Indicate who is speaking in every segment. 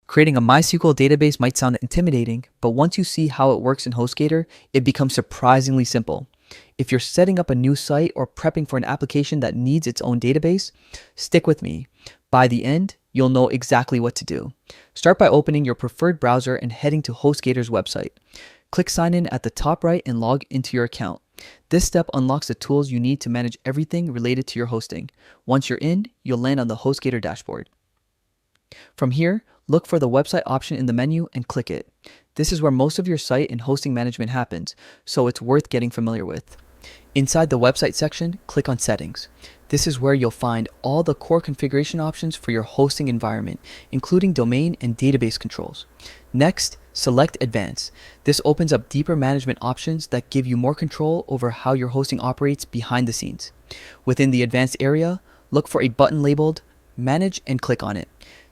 Speaker 1: Creating a MySQL database might sound intimidating, but once you see how it works in Hostgator, it becomes surprisingly simple. If you're setting up a new site or prepping for an application that needs its own database, stick with me. By the end, you'll know exactly what to do. Start by opening your preferred browser and heading to Hostgator's website. Click Sign In at the top right and log into your account. This step unlocks the tools you need to manage everything related to your hosting. Once you're in, you'll land on the Hostgator dashboard. From here, look for the website option in the menu and click it. This is where most of your site and hosting management happens, so it's worth getting familiar with. Inside the website section, click on Settings. This is where you'll find all the core configuration options for your hosting environment, including domain and database controls. Next, select Advanced. This opens up deeper management options that give you more control over how your hosting operates behind the scenes. Within the Advanced area, look for a button labeled Manage and click on it.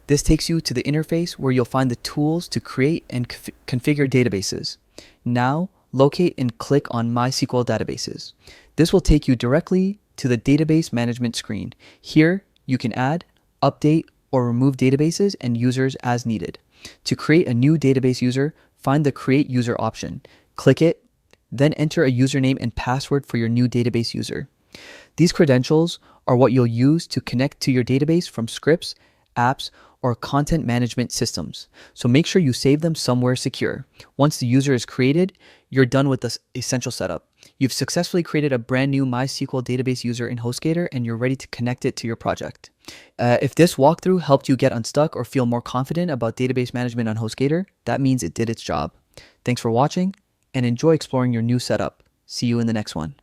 Speaker 1: This takes you to the interface where you'll find the tools to create and configure databases. Now, locate and click on MySQL databases. This will take you directly to the database management screen. Here, you can add, update, or remove databases and users as needed. To create a new database user, find the Create User option. Click it, then enter a username and password for your new database user. These credentials are what you'll use to connect to your database from scripts, apps, or content management systems. So make sure you save them somewhere secure. Once the user is created, you're done with the essential setup. You've successfully created a brand new MySQL database user in Hostgator and you're ready to connect it to your project. If this walkthrough helped you get unstuck or feel more confident about database management on Hostgator, that means it did its job. Thanks for watching and enjoy exploring your new setup. See you in the next one.